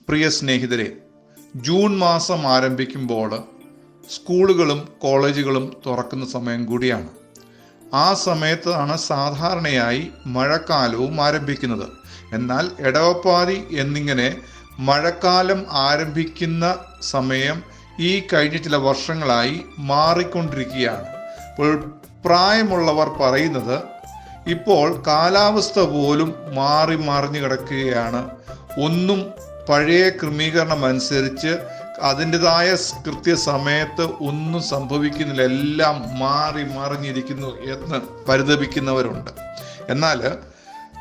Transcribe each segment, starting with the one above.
പ്രിയ സ്നേഹിതരെ, ജൂൺ മാസം ആരംഭിക്കുമ്പോൾ സ്കൂളുകളും കോളേജുകളും തുറക്കുന്ന സമയം കൂടിയാണ്. ആ സമയത്താണ് സാധാരണയായി മഴക്കാലവും ആരംഭിക്കുന്നത്. എന്നാൽ ഇടവപ്പാതി എന്നിങ്ങനെ മഴക്കാലം ആരംഭിക്കുന്ന സമയം ഈ കഴിഞ്ഞ ചില വർഷങ്ങളായി മാറിക്കൊണ്ടിരിക്കുകയാണ്. അപ്പോൾ പ്രായമുള്ളവർ പറയുന്നത് ഇപ്പോൾ കാലാവസ്ഥ പോലും മാറി മറിഞ്ഞു കിടക്കുകയാണ്. ഒന്നും പഴയ ക്രമീകരണം അനുസരിച്ച് അതിൻ്റെതായ കൃത്യസമയത്ത് ഒന്നും സംഭവിക്കുന്നില്ല, എല്ലാം മാറി മറിഞ്ഞിരിക്കുന്നു എന്ന് പരിതപിക്കുന്നവരുണ്ട്. എന്നാൽ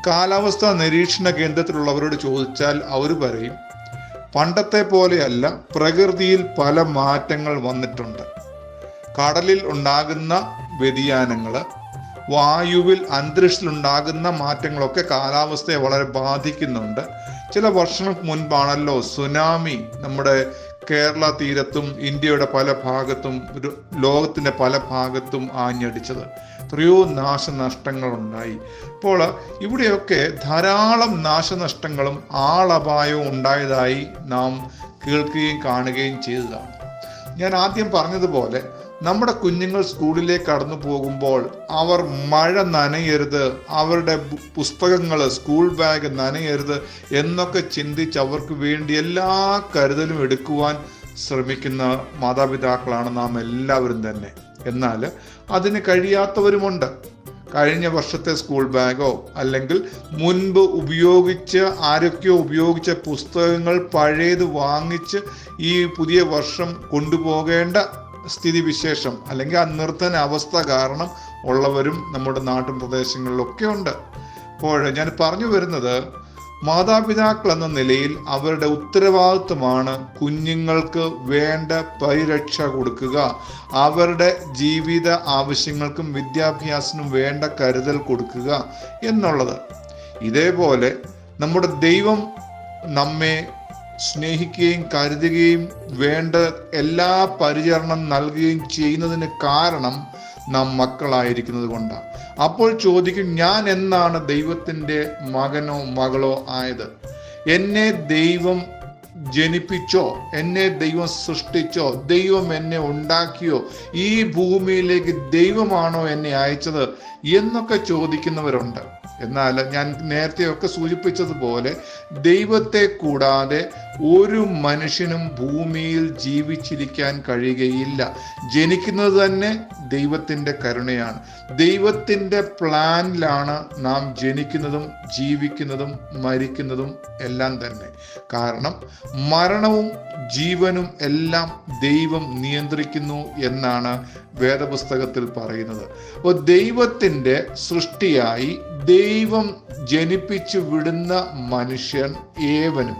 കാലാവസ്ഥാ നിരീക്ഷണ കേന്ദ്രത്തിലുള്ളവരോട് ചോദിച്ചാൽ അവർ പറയും, പണ്ടത്തെ പോലെയല്ല, പ്രകൃതിയിൽ പല മാറ്റങ്ങൾ വന്നിട്ടുണ്ട്. കടലിൽ ഉണ്ടാകുന്ന വ്യതിയാനങ്ങൾ, വായുവിൽ അന്തരീക്ഷത്തിലുണ്ടാകുന്ന മാറ്റങ്ങളൊക്കെ കാലാവസ്ഥയെ വളരെ ബാധിക്കുന്നുണ്ട്. ചില വർഷങ്ങൾക്ക് മുൻപാണല്ലോ സുനാമി നമ്മുടെ കേരള തീരത്തും ഇന്ത്യയുടെ പല ഭാഗത്തും ലോകത്തിൻ്റെ പല ഭാഗത്തും ആഞ്ഞടിച്ചത്. എത്രയോ നാശനഷ്ടങ്ങൾ ഉണ്ടായി. അപ്പോൾ ഇവിടെയൊക്കെ ധാരാളം നാശനഷ്ടങ്ങളും ആളപായവും ഉണ്ടായതായി നാം കേൾക്കുകയും കാണുകയും ചെയ്തതാണ്. ഞാൻ ആദ്യം പറഞ്ഞതുപോലെ നമ്മുടെ കുഞ്ഞുങ്ങൾ സ്കൂളിലേക്ക് കടന്നു പോകുമ്പോൾ അവർ മഴ നനയരുത്, അവരുടെ പുസ്തകങ്ങൾ, സ്കൂൾ ബാഗ് നനയരുത് എന്നൊക്കെ ചിന്തിച്ച് അവർക്ക് വേണ്ടി എല്ലാ കരുതലും എടുക്കുവാൻ ശ്രമിക്കുന്ന മാതാപിതാക്കളാണ് നാം എല്ലാവരും തന്നെ. എന്നാൽ അതിന് കഴിയാത്തവരുമുണ്ട്. കഴിഞ്ഞ വർഷത്തെ സ്കൂൾ ബാഗോ അല്ലെങ്കിൽ മുൻപ് ആരൊക്കെയോ ഉപയോഗിച്ച പുസ്തകങ്ങൾ പഴയത് വാങ്ങിച്ച് ഈ പുതിയ വർഷം കൊണ്ടുപോകേണ്ട സ്ഥിതിവിശേഷം അല്ലെങ്കിൽ ആ നിർത്തന അവസ്ഥ കാരണം ഉള്ളവരും നമ്മുടെ നാട്ടും പ്രദേശങ്ങളിലൊക്കെ ഉണ്ട്. അപ്പോൾ ഞാൻ പറഞ്ഞു വരുന്നത്, മാതാപിതാക്കൾ എന്ന നിലയിൽ അവരുടെ ഉത്തരവാദിത്വമാണ് കുഞ്ഞുങ്ങൾക്ക് വേണ്ട പരിരക്ഷ കൊടുക്കുക, അവരുടെ ജീവിത ആവശ്യങ്ങൾക്കും വിദ്യാഭ്യാസത്തിനും വേണ്ട കരുതൽ കൊടുക്കുക എന്നുള്ളത്. ഇതേപോലെ നമ്മുടെ ദൈവം നമ്മെ സ്നേഹിക്കുകയും കരുതുകയും വേണ്ട എല്ലാ പരിചരണം നൽകുകയും ചെയ്യുന്നതിന് കാരണം നാം മക്കളായിരിക്കുന്നത് കൊണ്ടാണ്. അപ്പോൾ ചോദിക്കും, ഞാൻ എന്നാണ് ദൈവത്തിൻ്റെ മകനോ മകളോ ആയത്? എന്നെ ദൈവം ജനിപ്പിച്ചോ? എന്നെ ദൈവം സൃഷ്ടിച്ചോ? ദൈവം എന്നെ ഉണ്ടാക്കിയോ? ഈ ഭൂമിയിലേക്ക് ദൈവമാണോ എന്നെ അയച്ചത് എന്നൊക്കെ ചോദിക്കുന്നവരുണ്ട്. എന്നാൽ ഞാൻ നേരത്തെയൊക്കെ സൂചിപ്പിച്ചതുപോലെ ദൈവത്തെ കൂടാതെ ഒരു മനുഷ്യനും ഭൂമിയിൽ ജീവിച്ചിരിക്കാൻ കഴിയുകയില്ല. ജനിക്കുന്നത് തന്നെ ദൈവത്തിൻ്റെ കരുണയാണ്. ദൈവത്തിൻ്റെ പ്ലാനിലാണ് നാം ജനിക്കുന്നതും ജീവിക്കുന്നതും മരിക്കുന്നതും എല്ലാം തന്നെ. കാരണം മരണവും ജീവനും എല്ലാം ദൈവം നിയന്ത്രിക്കുന്നു എന്നാണ് വേദപുസ്തകത്തിൽ പറയുന്നത്. അപ്പോൾ ദൈവത്തിൻ്റെ സൃഷ്ടിയായി ദൈവം ജനിപ്പിച്ചു വിടുന്ന മനുഷ്യൻ ഏവനും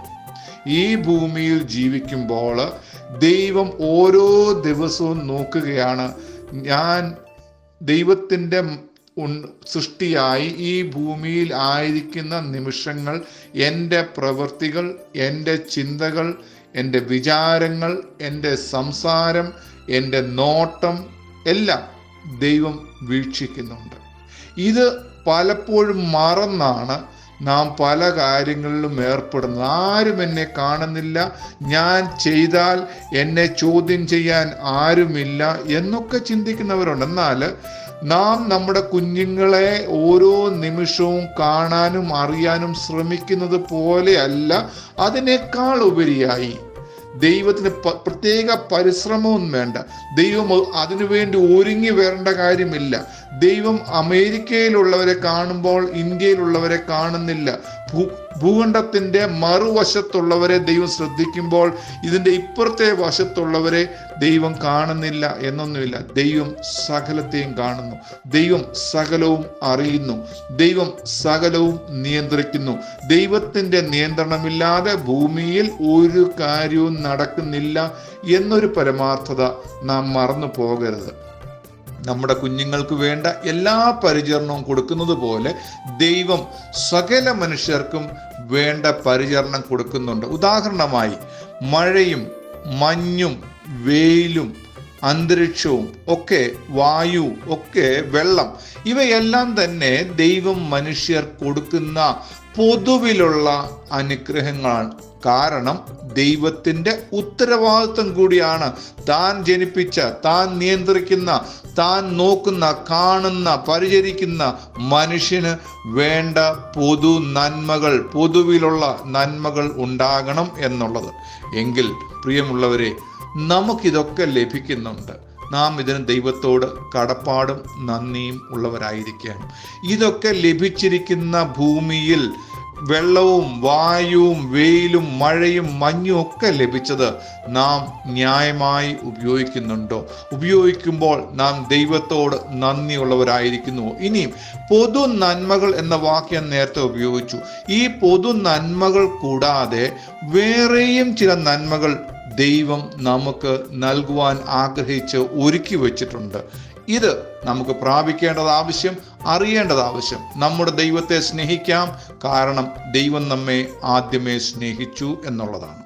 ഈ ഭൂമിയിൽ ജീവിക്കുമ്പോൾ ദൈവം ഓരോ ദിവസവും നോക്കുകയാണ്, ഞാൻ ദൈവത്തിൻ്റെ സൃഷ്ടിയായി ഈ ഭൂമിയിൽ ആയിരിക്കുന്ന നിമിഷങ്ങൾ, എൻ്റെ പ്രവൃത്തികൾ, എൻ്റെ ചിന്തകൾ, എൻ്റെ വിചാരങ്ങൾ, എൻ്റെ സംസാരം, എൻ്റെ നോട്ടം എല്ലാം ദൈവം വീക്ഷിക്കുന്നുണ്ട്. ഇത് പലപ്പോഴും മറന്നാണ് നാം പല കാര്യങ്ങളിലും ഏർപ്പെടുന്നത്. ആരും എന്നെ കാണുന്നില്ല, ഞാൻ ചെയ്താൽ എന്നെ ചോദ്യം ചെയ്യാൻ ആരുമില്ല എന്നൊക്കെ ചിന്തിക്കുന്നവരുണ്ട്. എന്നാൽ നാം നമ്മുടെ കുഞ്ഞുങ്ങളെ ഓരോ നിമിഷവും കാണാനും അറിയാനും ശ്രമിക്കുന്നത് പോലെയല്ല, അതിനേക്കാൾ ഉപരിയായി ദൈവത്തിന് പ്രത്യേക പരിശ്രമവും വേണ്ട. ദൈവം അതിനുവേണ്ടി ഒരുങ്ങി വരേണ്ട കാര്യമില്ല. ദൈവം അമേരിക്കയിലുള്ളവരെ കാണുമ്പോൾ ഇന്ത്യയിലുള്ളവരെ കാണുന്നില്ല. ഭൂഖണ്ഡത്തിൻ്റെ മറുവശത്തുള്ളവരെ ദൈവം ശ്രദ്ധിക്കുമ്പോൾ ഇതിൻ്റെ ഇപ്പുറത്തെ വശത്തുള്ളവരെ ദൈവം കാണുന്നില്ല എന്നൊന്നുമില്ല. ദൈവം സകലത്തെയും കാണുന്നു. ദൈവം സകലവും അറിയുന്നു. ദൈവം സകലവും നിയന്ത്രിക്കുന്നു. ദൈവത്തിൻ്റെ നിയന്ത്രണമില്ലാതെ ഭൂമിയിൽ ഒരു കാര്യവും നടക്കുന്നില്ല എന്നൊരു പരമാർത്ഥത നാം മറന്നു പോകരുത്. നമ്മുടെ കുഞ്ഞുങ്ങൾക്ക് വേണ്ട എല്ലാ പരിചരണവും കൊടുക്കുന്നത് പോലെ ദൈവം സകല മനുഷ്യർക്കും വേണ്ട പരിചരണം കൊടുക്കുന്നുണ്ട്. ഉദാഹരണമായി മഴയും മഞ്ഞും വെയിലും അന്തരീക്ഷവും ഒക്കെ, വായു ഒക്കെ, വെള്ളം, ഇവയെല്ലാം തന്നെ ദൈവം മനുഷ്യർ കൊടുക്കുന്ന പൊതുവിലുള്ള അനുഗ്രഹങ്ങളാണ്. കാരണം ദൈവത്തിൻ്റെ ഉത്തരവാദിത്വം കൂടിയാണ് താൻ ജനിപ്പിച്ച, താൻ നിയന്ത്രിക്കുന്ന, താൻ നോക്കുന്ന, കാണുന്ന, പരിചരിക്കുന്ന മനുഷ്യന് വേണ്ട പൊതു നന്മകൾ, പൊതുവിലുള്ള നന്മകൾ ഉണ്ടാകണം എന്നുള്ളത്. എങ്കിൽ പ്രിയമുള്ളവരെ, നമുക്കിതൊക്കെ ലഭിക്കുന്നുണ്ട്. നാം ഇതിന് ദൈവത്തോട് കടപ്പാടും നന്ദിയും ഉള്ളവരായിരിക്കണം. ഇതൊക്കെ ലഭിച്ചിരിക്കുന്ന ഭൂമിയിൽ വെള്ളവും വായുവും വെയിലും മഴയും മഞ്ഞും ഒക്കെ ലഭിച്ചത് നാം ന്യായമായി ഉപയോഗിക്കുന്നുണ്ടോ? ഉപയോഗിക്കുമ്പോൾ നാം ദൈവത്തോട് നന്ദിയുള്ളവരായിരിക്കുന്നു. ഇനിയും പൊതു നന്മകൾ എന്ന വാക്യം നേരത്തെ ഉപയോഗിച്ചു. ഈ പൊതു നന്മകൾ കൂടാതെ വേറെയും ചില നന്മകൾ ദൈവം നമുക്ക് നൽകുവാൻ ആഗ്രഹിച്ച് ഒരുക്കി വച്ചിട്ടുണ്ട്. ഇത് നമുക്ക് പ്രാപിക്കേണ്ടത് ആവശ്യം, അറിയേണ്ടത് ആവശ്യം. നമ്മുടെ ദൈവത്തെ സ്നേഹിക്കാം, കാരണം ദൈവം നമ്മെ ആദ്യമേ സ്നേഹിച്ചു എന്നുള്ളതാണ്.